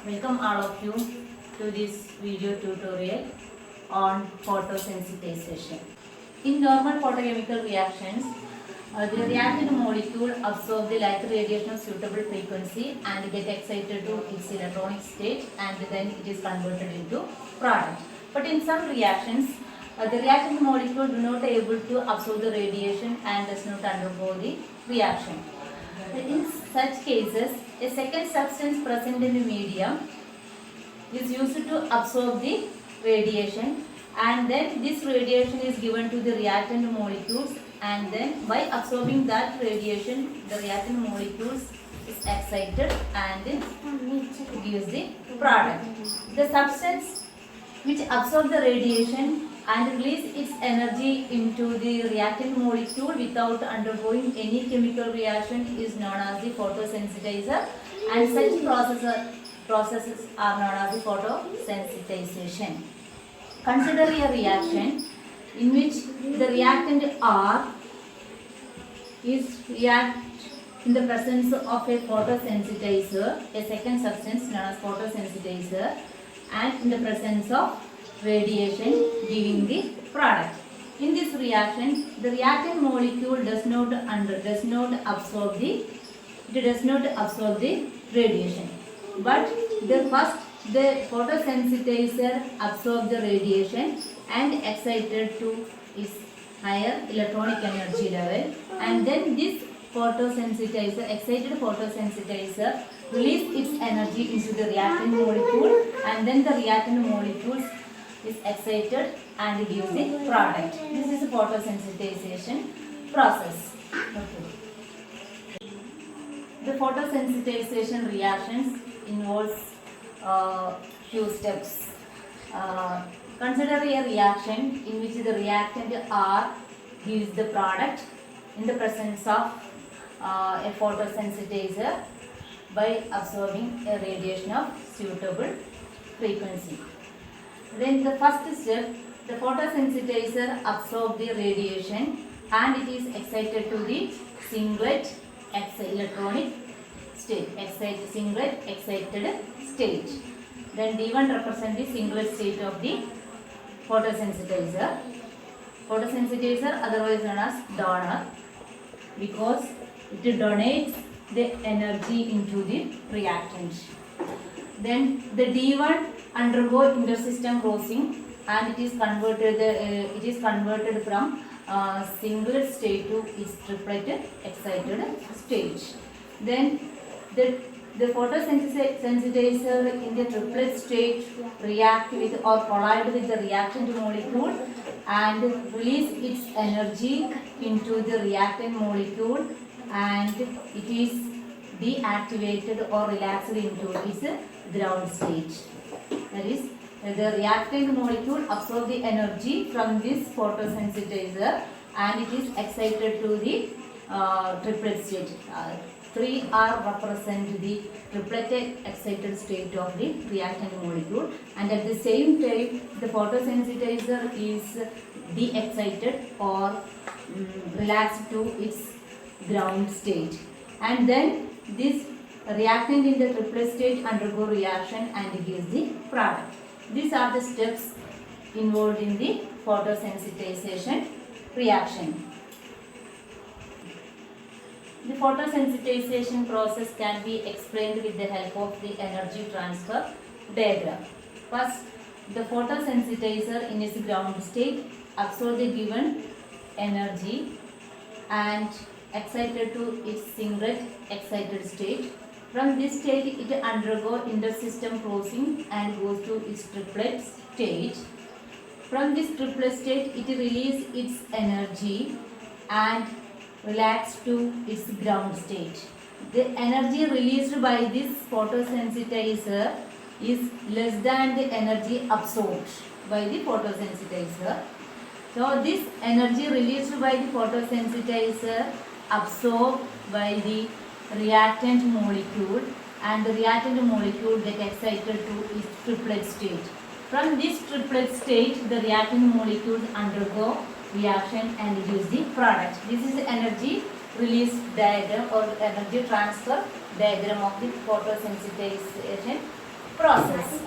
Welcome all of you to this video tutorial on photosensitization. In normal photochemical reactions, the reactant molecule absorbs the light radiation of suitable frequency and get excited to its electronic state, and then it is converted into product. But in some reactions, the reactant molecule do not able to absorb the radiation and does not undergo the reaction. In such cases, a second substance present in the medium is used to absorb the radiation, and then this radiation is given to the reactant molecules, and then by absorbing that radiation the reactant molecules is excited and gives the product. The substance which absorbs the radiation and release its energy into the reactant molecule without undergoing any chemical reaction is known as the photosensitizer, and such processes are known as the photosensitization. Consider a reaction in which the reactant R is react in the presence of a photosensitizer, a second substance known as photosensitizer, and in the presence of radiation giving the product. In this reaction, the reactant molecule does not absorb the radiation, but the photosensitizer absorbs the radiation and excited to its higher electronic energy level, and then this excited photosensitizer release its energy into the reactant molecule, and then the reactant molecules is excited and gives the product. This is a photosensitization process. Okay. The photosensitization reactions involves few steps. Consider a reaction in which the reactant R gives the product in the presence of a photosensitizer by absorbing a radiation of suitable frequency. Then the first step, the photosensitizer absorbs the radiation and it is excited to the singlet electronic state, singlet excited state. Then D1 represents the singlet state of the photosensitizer. Photosensitizer, otherwise known as donor, because it donates the energy into the reactant. Then the D1 undergo intersystem crossing and it is converted from singlet state to its triplet excited stage. Then the photosensitizer in the triplet state react with or collide with the reactant molecule and release its energy into the reactant molecule, and it is deactivated or relaxed into its ground state. That is, the reactant molecule absorbs the energy from this photosensitizer and it is excited to the triplet state. 3R represent the triplet excited state of the reactant molecule, and at the same time the photosensitizer is de-excited or relaxed to its ground state, and then this reactant in the triplet state undergo reaction and gives the product. These are the steps involved in the photosensitization reaction. The photosensitization process can be explained with the help of the energy transfer diagram. First, the photosensitizer in its ground state absorbs the given energy and excited to its singlet excited state. From this state, it undergo intersystem crossing and goes to its triplet state. From this triplet state, it releases its energy and relax to its ground state. The energy released by this photosensitizer is less than the energy absorbed by the photosensitizer. So this energy released by the photosensitizer absorbed by the reactant molecule, and the reactant molecule get excited to its triplet state. From this triplet state, the reactant molecules undergo reaction and gives the product. This is the energy release diagram or energy transfer diagram of the photosensitization process.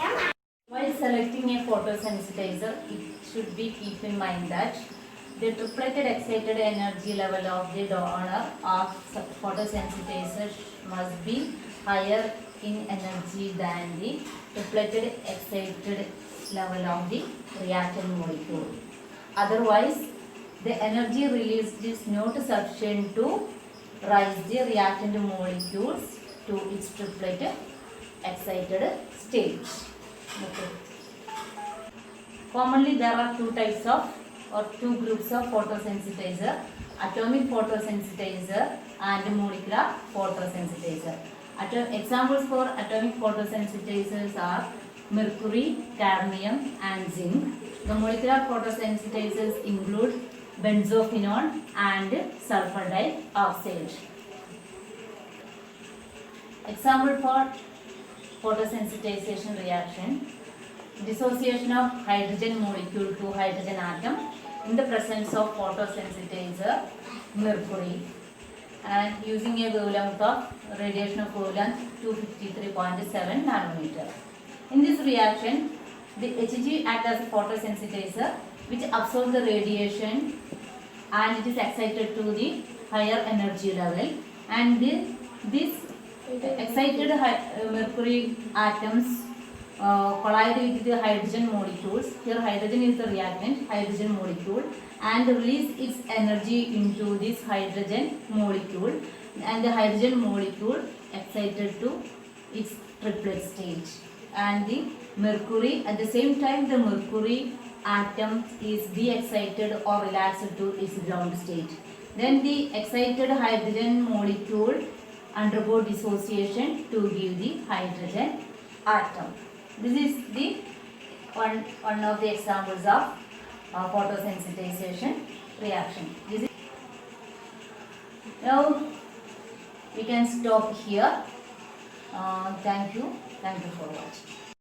While selecting a photosensitizer, it should be keep in mind that the tripleted excited energy level of the donor of photosensitizer must be higher in energy than the tripleted excited level of the reactant molecule. Otherwise, the energy released is not sufficient to rise the reactant molecules to its triplet excited stage. Okay. Commonly, there are two types of or two groups of photosensitizer: atomic photosensitizer and molecular photosensitizer. Examples for atomic photosensitizers are mercury, cadmium, and zinc. The molecular photosensitizers include benzophenone and sulfur dioxide. Example for photosensitization reaction: dissociation of hydrogen molecule to hydrogen atom in the presence of photosensitizer mercury, and using a wavelength of radiation of wavelength 253.7 nanometer. In this reaction, the Hg acts as a photosensitizer which absorbs the radiation and it is excited to the higher energy level, and this excited mercury atoms collide with the hydrogen molecules. Here hydrogen is the reactant, hydrogen molecule, and release its energy into this hydrogen molecule, and the hydrogen molecule excited to its triplet stage, and the mercury at the same time the mercury atom is de-excited or relaxed to its ground state. Then the excited hydrogen molecule undergo dissociation to give the hydrogen atom. This is the one of the examples of photosensitization reaction. Now we can stop here. Thank you for watching.